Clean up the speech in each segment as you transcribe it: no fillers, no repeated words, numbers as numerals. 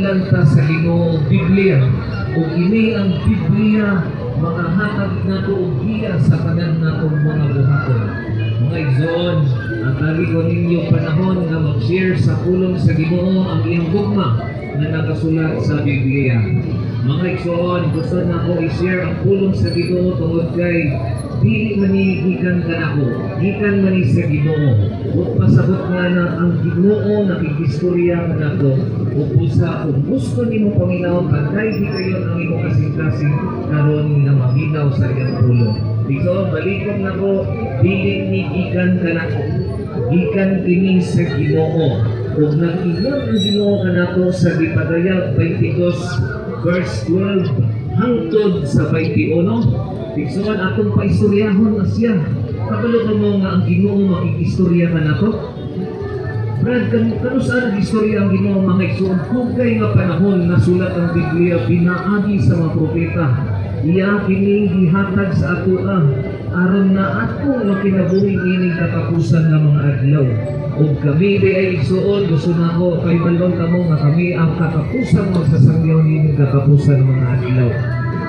ginasulan ta sa Ginoo Biblia. Ug ini ang Biblia makahatag nato og giya sa tanan natong mga buhaton. Mga igsoon, ang tali ko ninyo panahon nga mag-share sa pulong sa Ginoo ang iyang gugma na nakasulat sa Biblia. Mga igsoon, gusto na ko i-share ang pulong sa Ginoo tungod kay dili man ni gikan kanako, gikan man ni sa Ginoo. Ug pasabot nga na ang Ginoo nakikistorya kanako. Ug usa kung gusto nimo Panginoon, pagkay di kayo ang imong kasing-kasing karon nga maminaw sa iyang pulong. Dito balikom nako, dili ni gikan kanako, gikan kini sa Ginoo. Ug nag-ingon ang Ginoo kanako sa Gipadayag 22 verse 12 hangtod sa 21. Tigsuan atong paistoryahon na siya. Kabalo ka mo nga ang Ginoo makikistorya ka na to? Brad, kano saan ang istorya ang Ginoo mga igsoon? Kugay nga panahon na sulat ang Biblia, pinaagi sa mga propeta. Iya kining gihatag sa ato aron na atong makinabuhi ining katapusan ng mga adlaw. Ug kami di ay igsoon, gusto na ko kay balon kamo nga kami ang katapusan magsasangyaw ining katapusan ng mga adlaw.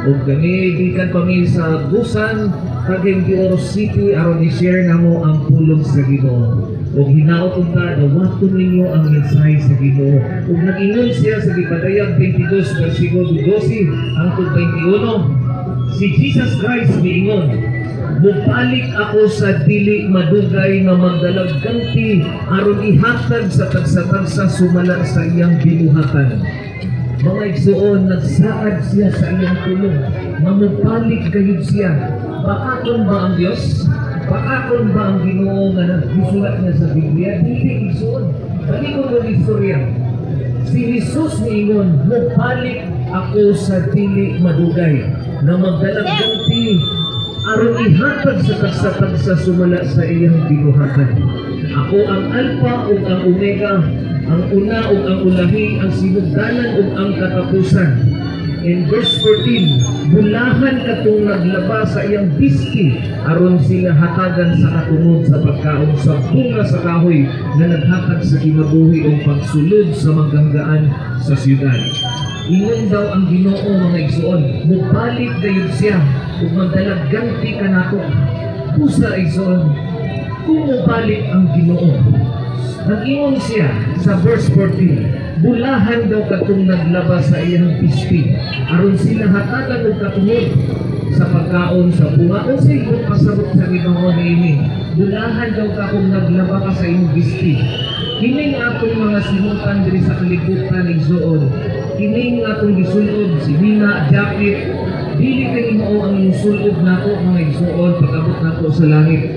Ug kami gikan kami sa Busan kaging Oro City aron i-share namo ang pulong sa Ginoo. Ug hinaot unta dawaton ninyo ang mensahe sa Ginoo. Ug nag-ingon siya sa Gipadayag 22 bersikulo 12 hangtod 21. Si Jesus Christ miingon, "Mubalik ako sa dili madugay nga magdalag ganti aron ihatag sa tagsa-tagsa sumala sa iyang binuhatan." Mga igsoon, nagsaad siya sa iyang tulong. Mamupalik gayud siya. Bakakon ba ang Diyos? Bakakon ba ang Ginoo nga nagsulat niya sa Biblia? Dili igsoon. Bali ko ng istorya. Si Jesus niingon, "Mupalik ako sa dili madugay na magdalag ganti aron ihatag sa tagsa-tagsa sumala sa iyang binuhatan. Ako ang Alpha ug ang Omega, ang una ug ang ulahi, ang sinugdanan ug ang katapusan." In verse 14, "Bulahan katong naglaba sa iyang biski aron sila hatagan sa katungod sa pagkaon sa bunga sa kahoy na naghatag sa kinabuhi ug pagsulod sa mangganggaan sa siyudad." Ingon daw ang Ginoo mga igsoon, mubalik gayud siya ug magdalag ganti kanato. Pusa igsoon, kung mubalik ang Ginoo, nag-ingon siya sa verse 14, "Bulahan daw katong naglaba sa iyang biski aron sila hatagan og katungod sa pagkaon sa bunga." Kung sa iyong pasabot sa Ginoo niini, bulahan daw katong naglaba ka sa iyong biski. Kining atong mga sinutan diri sa kalibutan igsoon, kining atong gisulod si Nina, Japit, dili kay mao ang sulod nato mga igsoon pag-abot nato sa langit.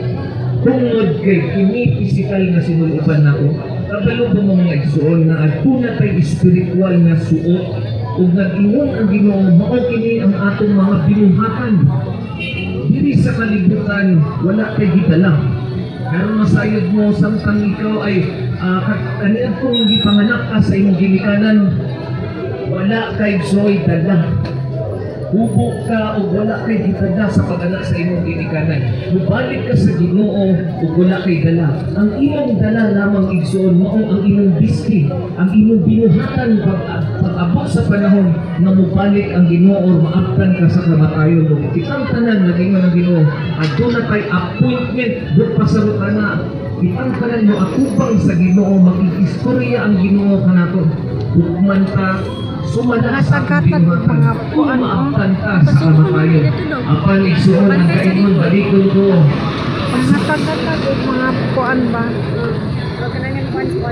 Tungod kay kini pisikal na sinuluban nako, kabalo ba mga igsoon na aduna tay espiritual na suot ug nag-ingon ang Ginoo mao kini ang atong mga binuhatan. Diri sa kalibutan wala kay gidala. Karon masayod mo samtang ikaw ay kaniya kung gipanganak ka sa imong ginikanan, wala kay joy dala. Hubog ka o wala kay gitanda sa pag-anak sa imong ginikanan. Mubalik ka sa Ginoo o wala kay dala. Ang imong dala lamang igsoon mao ang imong biski, ang imong binuhatan pag-abot sa panahon na mubalik ang Ginoo o maaptan ka sa kamatayon. Kitang tanan naging ang Ginoo, aduna tay appointment bug pasabot na. Kitang tanan mo akubang sa Ginoo, makikistorya ang Ginoo kanato. Hukman ta sumala sa binuhatan, kung maaptan ka sa kamatayon. Apan igsoon ang kaingon, balikon ko. Panghatag-hatag o mga kuan ba? Huwag ka na nga kuan sa